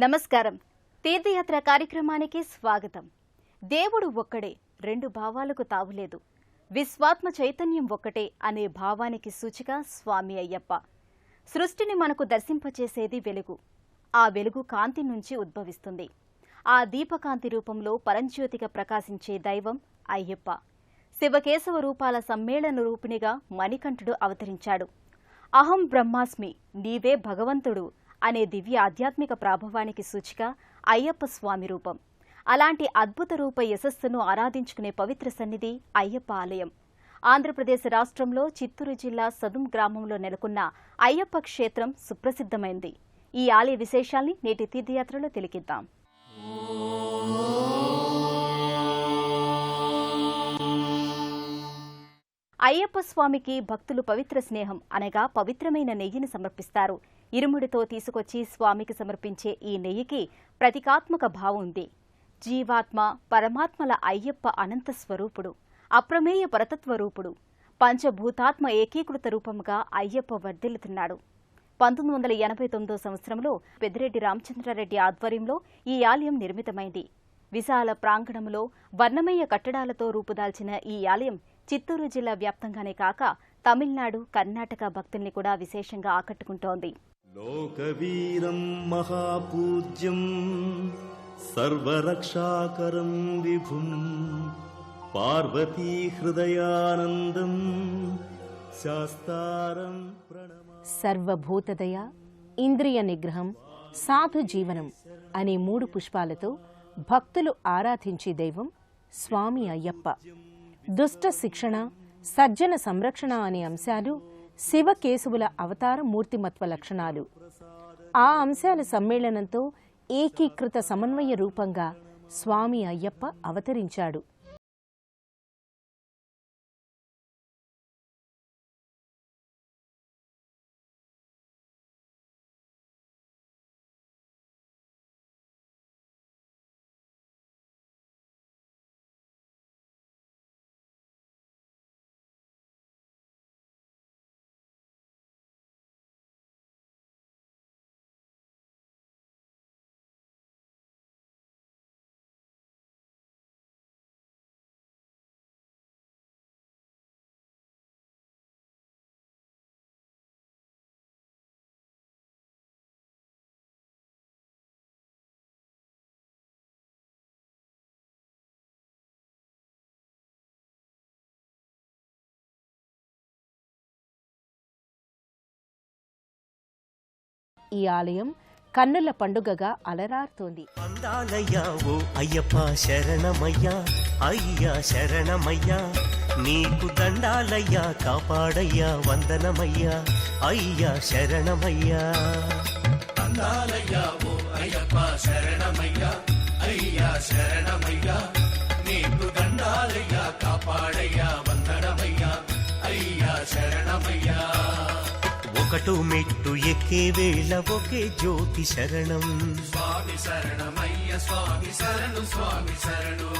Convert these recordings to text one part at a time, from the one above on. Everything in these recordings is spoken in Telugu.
నమస్కారం. తీర్థయాత్ర కార్యక్రమానికి స్వాగతం. దేవుడు ఒక్కడే, రెండు భావాలకు తావులేదు. విశ్వాత్మ చైతన్యం ఒక్కటే అనే భావానికి సూచిక స్వామి అయ్యప్ప. సృష్టిని మనకు దర్శింపచేసేది వెలుగు. ఆ వెలుగు కాంతి నుంచి ఉద్భవిస్తుంది. ఆ దీపకాంతి రూపంలో పరంజ్యోతిగా ప్రకాశించే దైవం అయ్యప్ప. శివకేశవ రూపాల సమ్మేళన రూపిణిగా మణికంఠుడు అవతరించాడు. అహం బ్రహ్మాస్మి, నీవే భగవంతుడు అనే దివ్య ఆధ్యాత్మిక ప్రాభవానికి సూచిక అయ్యప్ప స్వామి రూపం. అలాంటి అద్భుత రూప యశస్సును ఆరాధించుకునే పవిత్ర సన్నిధి అయ్యప్ప ఆలయం. ఆంధ్రప్రదేశ్ రాష్ట్రంలో చిత్తూరు జిల్లా సదుం గ్రామంలో నెలకొన్న అయ్యప్ప క్షేత్రం సుప్రసిద్ధమైంది. ఈ ఆలయ విశేషాల్ని నేటి తీర్థయాత్రలో తిలకిద్దాం. అయ్యప్ప స్వామికి భక్తులు పవిత్ర స్నేహం అనగా పవిత్రమైన నెయ్యిని సమర్పిస్తారు. ఇరుముడితో తీసుకొచ్చి స్వామికి సమర్పించే ఈ నెయ్యికి ప్రతీకాత్మక భావం ఉంది. జీవాత్మ పరమాత్మల అయ్యప్ప అనంత స్వరూపుడు, అప్రమేయ పరతత్వ రూపుడు, పంచభూతాత్మ ఏకీకృత రూపంగా అయ్యప్ప వర్ధిల్లుతున్నాడు. 1989 సంవత్సరంలో పెద్దిరెడ్డి రామచంద్రారెడ్డి ఆధ్వర్యంలో ఈ ఆలయం నిర్మితమైంది. విశాల ప్రాంగణంలో వర్ణమయ కట్టడాలతో రూపుదాల్చిన ఈ ఆలయం చిత్తూరు జిల్లా వ్యాప్తంగానే కాక తమిళనాడు, కర్ణాటక భక్తుల్ని కూడా విశేషంగా ఆకట్టుకుంటోంది. లోకవీరం మహాపూజ్యం సర్వరక్షాకరం విభుం పార్వతీ హృదయానందం శాస్తారం ప్రణమ. సర్వభూతదయ, ఇంద్రియ నిగ్రహం, సాధు జీవనం అనే 3 పుష్పాలతో భక్తులు ఆరాధించే దైవం స్వామి అయ్యప్ప. దుష్ట శిక్షణ, సజ్జన సంరక్షణ అనే అంశాలు శివకేశవుల అవతార మూర్తిమత్వ లక్షణాలు. ఆ అంశాల సమ్మేళనంతో ఏకీకృత సమన్వయ రూపంగా స్వామి అయ్యప్ప అవతరించాడు. ఈ ఆలయం కన్నుల పండుగగా అలరారుతోంది. అందాలయ్యా ఓ అయ్యప్ప శరణమయ్యా, అయ్యా శరణమయ్యా, నీకు దండాలయ్యా, కాపాడయ్యా, వందనమయ్యా, అయ్యా శరణమయ్యా. అందాలయ్యా ఓ అయ్యప్ప శరణమయ్యా, అయ్యా శరణమయ్యా, నీకు దండాలయ్యా, కాపాడయ్యా, వందనమయ్యా, అయ్యా శరణమయ్యా. ఒకటో మెట్టు ఎక్కే వేళ ఒకే జ్యోతి శరణం. స్వామి శరణమయ్య, స్వామి శరణు, స్వామి శరణు,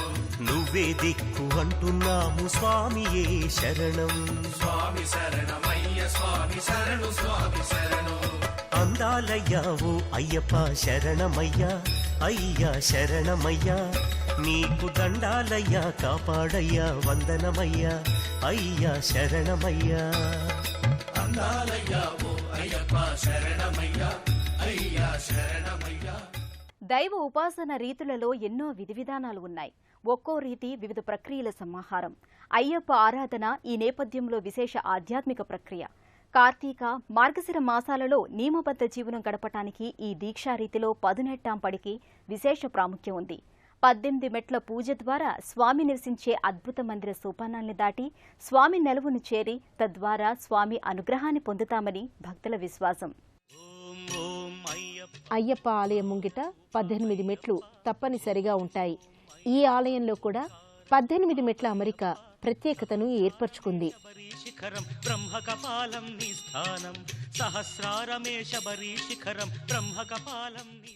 నువ్వే దిక్కు అంటున్నాము స్వామియే శరణం. స్వామి శరణమయ్య, స్వామి శరణు, స్వామి శరణు. అందాలయ్యా ఓ అయ్యప్ప శరణమయ్యా, అయ్యా శరణమయ్యా, నీకు దండాలయ్యా, కాపాడయ్యా, వందనమయ్యా, అయ్యా శరణమయ్యా. అందాలయ్యా ఓ అయ్యప్ప శరణమయ్యా, అయ్యా శరణమయ్యా. దైవ ఉపాసన రీతులలో ఎన్నో విధి విధానాలు ఉన్నాయి. ఒక్కో రీతి వివిధ ప్రక్రియల సమాహారం. అయ్యప్ప ఆరాధన ఈ నేపథ్యంలో విశేష ఆధ్యాత్మిక ప్రక్రియ. కార్తీక, మార్గశిర మాసాలలో నియమబద్ధ జీవనం గడపటానికి ఈ దీక్షా రీతిలో పదునెట్టాంపడికి విశేష ప్రాముఖ్యం ఉంది. 18 మెట్ల పూజ ద్వారా స్వామి నివసించే అద్భుత మందిర సోపానాల్ని దాటి స్వామి నెలవును చేరి తద్వారా స్వామి అనుగ్రహాన్ని పొందుతామని భక్తుల విశ్వాసం. అయ్యప్ప ఆలయం ముంగిట 18 మెట్లు తప్పనిసరిగా ఉంటాయి. ఈ ఆలయంలో కూడా 18 మెట్ల అమరిక ప్రత్యేకతను ఏర్పరచుకుంది.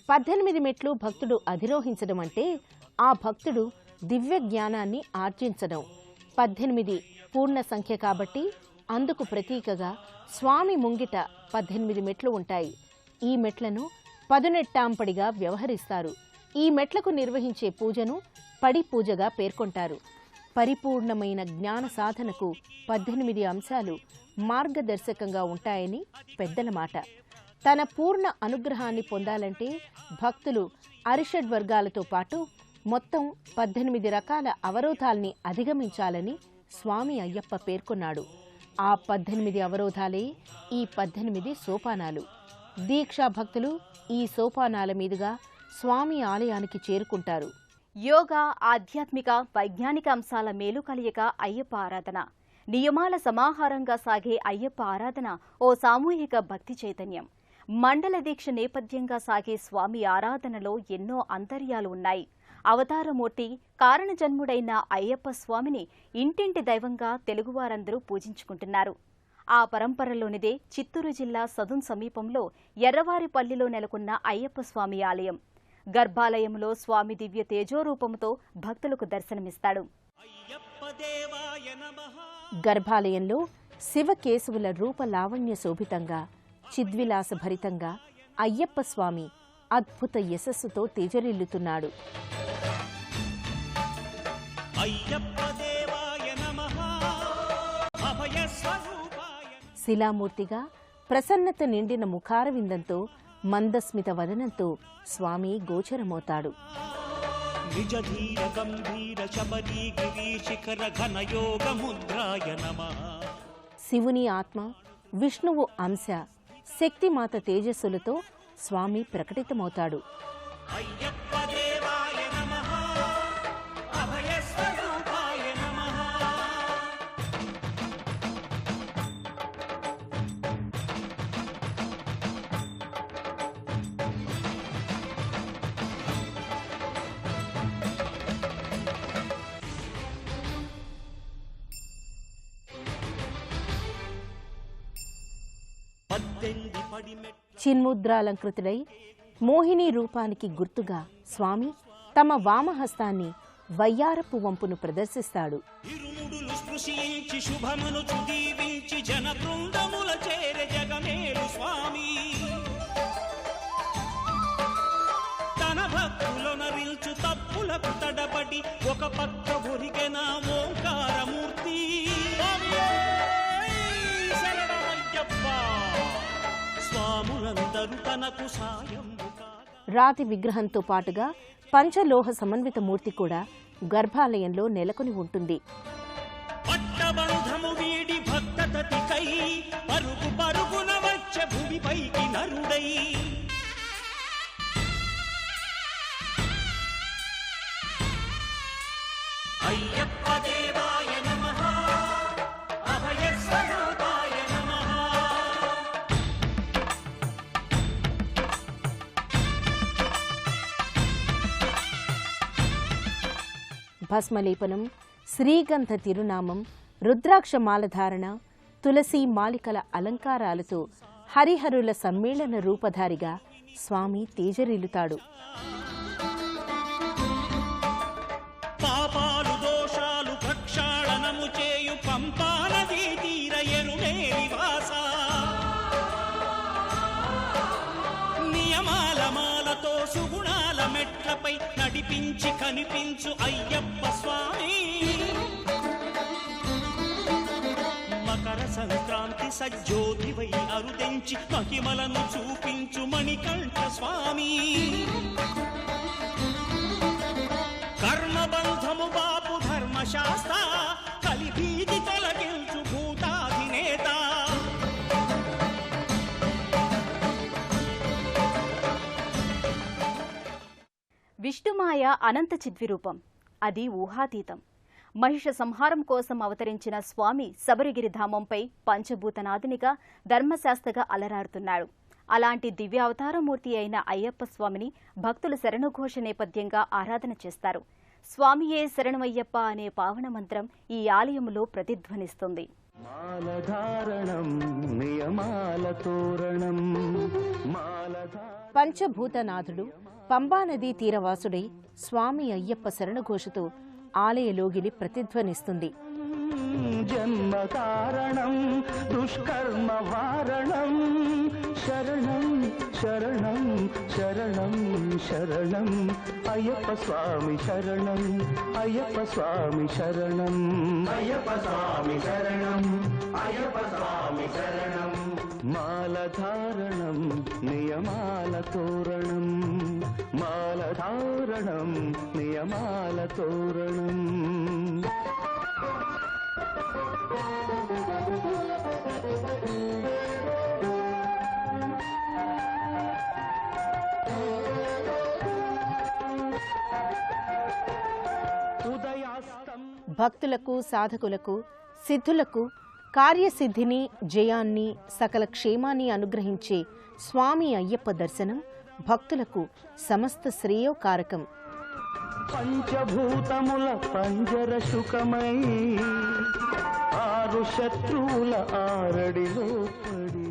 18 మెట్లు భక్తుడు అధిరోహించడం అంటే ఆ భక్తుడు దివ్య జ్ఞానాన్ని ఆర్జించడం. 18 పూర్ణ సంఖ్య కాబట్టి అందుకు ప్రతీకగా స్వామి ముంగిట 18 మెట్లు ఉంటాయి. ఈ మెట్లను పదునెట్టాంపడిగా వ్యవహరిస్తారు. ఈ మెట్లకు నిర్వహించే పూజను పడి పూజగా పేర్కొంటారు. పరిపూర్ణమైన జ్ఞాన సాధనకు 18 అంశాలు మార్గదర్శకంగా ఉంటాయని పెద్దల మాట. తన పూర్ణ అనుగ్రహాన్ని పొందాలంటే భక్తులు అరిషడ్ వర్గాలతో పాటు మొత్తం 18 రకాల అవరోధాల్ని అధిగమించాలని స్వామి అయ్యప్ప పేర్కొన్నాడు. ఆ 18 అవరోధాలే ఈ 18 సోపానాలు. దీక్షా భక్తులు ఈ సోపానాల మీదుగా స్వామి ఆలయానికి చేరుకుంటారు. యోగా, ఆధ్యాత్మిక, వైజ్ఞానిక అంశాల మేలు కలియక అయ్యప్ప ఆరాధన. నియమాల సమాహారంగా సాగే అయ్యప్ప ఆరాధన ఓ సామూహిక భక్తి చైతన్యం. మండల దీక్ష నేపథ్యంగా సాగే స్వామి ఆరాధనలో ఎన్నో అంతర్యాలు ఉన్నాయి. అవతారమూర్తి, కారణజన్ముడైన అయ్యప్ప స్వామిని ఇంటింటి దైవంగా తెలుగువారందరూ పూజించుకుంటున్నారు. ఆ పరంపరలోనిదే చిత్తూరు జిల్లా సదున్ సమీపంలో ఎర్రవారిపల్లిలో నెలకొన్న అయ్యప్ప స్వామి ఆలయం. గర్భాలయంలో స్వామి దివ్య తేజోరూపంతో భక్తులకు దర్శనమిస్తాడు. గర్భాలయంలో శివకేశవుల రూప లావణ్య శోభితంగా, చిద్విలాసభరితంగా అయ్యప్ప స్వామి అద్భుత యశస్సుతో తేజరిల్లుతున్నాడు. శిలామూర్తిగా ప్రసన్నత నిండిన ముఖారవిందంతో, మందస్మిత వదనంతో స్వామి గోచరమవుతాడు. శివుని ఆత్మ, విష్ణువు అంశ, శక్తిమాత తేజస్సులతో స్వామి ప్రకటితమవుతాడు. చిన్ముద్రాలంకృతుడై మోహిని రూపానికి గుర్తుగా స్వామి తమ వామహస్తాన్ని వయ్యారపు వంపును ప్రదర్శిస్తాడు. తన భక్తులనరిల్చు తప్పులకు తడబడి ఒక పక్క ఒరిగెన ఓంకారమూర్తి. స్వాములందరూ తనకు సాయం. రాతి విగ్రహంతో పాటుగా పంచలోహ సమన్విత మూర్తి కూడా గర్భాలయంలో నెలకొని ఉంటుంది. పట్టబంధము వీడి భక్తతతికై పరుగు పరుగున వచ్చే భూమిపైకి నరుడై. అయ్యప్ప దేవాయ నమః, అభయ స్వరూపాయ నమః. భస్మలేపనం, శ్రీగంధ తిరునామం, రుద్రాక్ష మాలధారణ, తులసి మాలికల అలంకారాలతో హరిహరుల సమ్మేళన రూపధారిగా స్వామి తేజరిల్లుతాడు. పాపాలు దోషాలు ప్రక్షాళనము చేయు పంపానదీ తీర ఎరుమేలి వాస. నియమాల మాలతో సుగుణాల మెట్లపై నడిపించి కనిపించు అయ్యప్ప స్వామి. మకర సంక్రాంతి సజ్జోతివై అరుదెంచి మహిమలను చూపించు మణికంఠ స్వామి. కర్మబంధము బాపు ధర్మశాస్త్ర, కలిభీతి తొలగించు భూతాధినేత. విష్ణుమాయ అనంత చిద్విరూపం. అది ఊహాతీతం. మహిష సంహారం కోసం అవతరించిన స్వామి శబరిగిరి ధామంపై పంచభూతనాథునిగా, ధర్మశాస్త్రగా అలరాడుతున్నాడు. అలాంటి దివ్యావతారమూర్తి అయిన అయ్యప్ప స్వామిని భక్తులు శరణుఘోష నేపథ్యంగా ఆరాధన చేస్తారు. స్వామియే శరణమయ్యప్ప అనే పావన మంత్రం ఈ ఆలయంలో ప్రతిధ్వనిస్తుంది. పంచభూతనాథుడు, పంబానదీ తీరవాసుడై స్వామి అయ్యప్ప శరణఘోషతో ఆలయలోగిలి ప్రతిధ్వనిస్తుంది. జన్మ కారణం దుష్కర్మ వారణం శరణం శరణం శరణం శరణం అయ్యప్ప స్వామి శరణం అయ్యప్ప స్వామి శరణం అయ్యప్ప స్వామి శరణం అయ్యప్ప స్వామి శరణం మాలధారణం నియమాల తోరణం మాలధారణం నియమాల తోరణం భక్తులకు సాధకులకు సిద్ధులకు కార్యసిద్ధిని జయాన్ని సకల క్షేమాన్ని అనుగ్రహించే స్వామి అయ్యప్ప దర్శనం భక్తులకు సమస్త శ్రేయోకారకం. పంచభూతముల పంజర శుకమై ఆరు శత్రువుల ఆరడిలో పడి.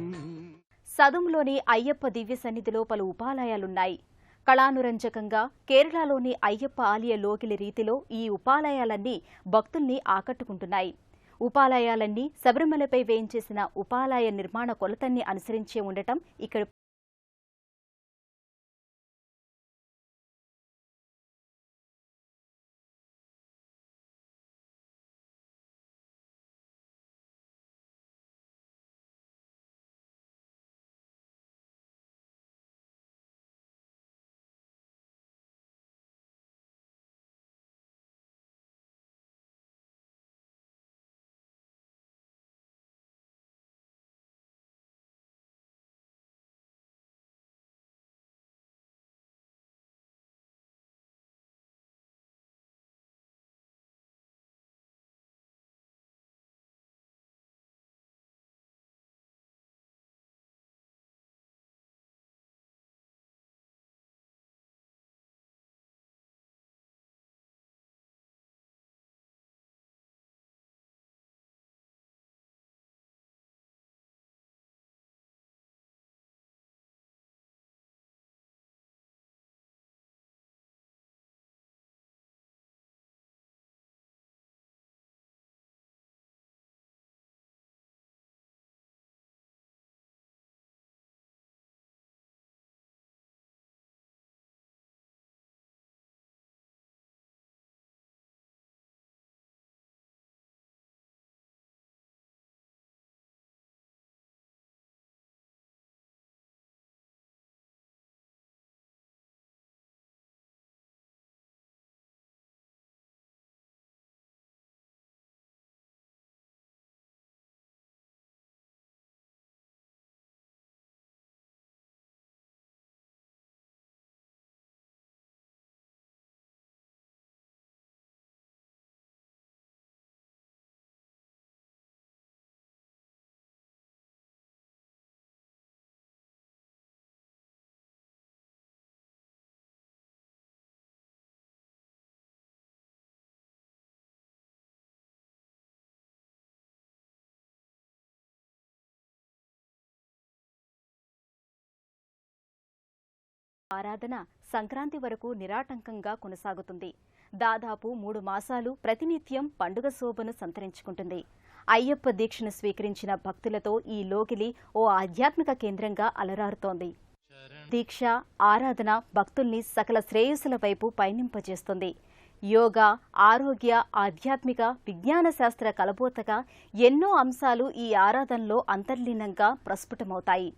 సదుంలోని అయ్యప్ప దివ్య సన్నిధిలో పలు ఉపాలయాలున్నాయి. కళానురంజకంగా కేరళలోని అయ్యప్ప ఆలయ లోకిలి రీతిలో ఈ ఉపాలయాలన్నీ భక్తుల్ని ఆకట్టుకుంటున్నాయి. ఉపాలయాలన్నీ శబరిమలపై వేయించేసిన ఉపాలయ నిర్మాణ కొలతన్ని అనుసరించే ఉండటం ఇక్కడ ఆరాధన సంక్రాంతి వరకు నిరాటంకంగా కొనసాగుతుంది. దాదాపు 3 మాసాలు ప్రతినిత్యం పండుగ శోభను సంతరించుకుంటుంది. అయ్యప్ప దీక్షను స్వీకరించిన భక్తులతో ఈ లోకిలి ఓ ఆధ్యాత్మిక కేంద్రంగా అలరారుతోంది. దీక్ష ఆరాధన భక్తుల్ని సకల శ్రేయస్సుల వైపు పయనింపజేస్తుంది. యోగా, ఆరోగ్య, ఆధ్యాత్మిక, విజ్ఞాన శాస్త్ర కలబోతగా ఎన్నో అంశాలు ఈ ఆరాధనలో అంతర్లీనంగా ప్రస్ఫుటమవుతాయి.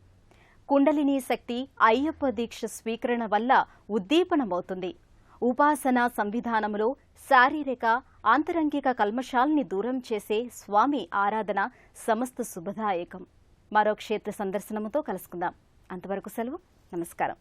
కుండలినీ శక్తి అయ్యప్ప దీక్ష స్వీకరణ వల్ల ఉద్దీపనమవుతుంది. ఉపాసనా సంవిధానంలో శారీరక, ఆంతరంగిక కల్మషాల్ని దూరం చేసే స్వామి ఆరాధన సమస్త శుభదాయకం. మరో క్షేత్ర సందర్శనముతో కలుసుకుందాం. అంతవరకు సెలవు. నమస్కారం.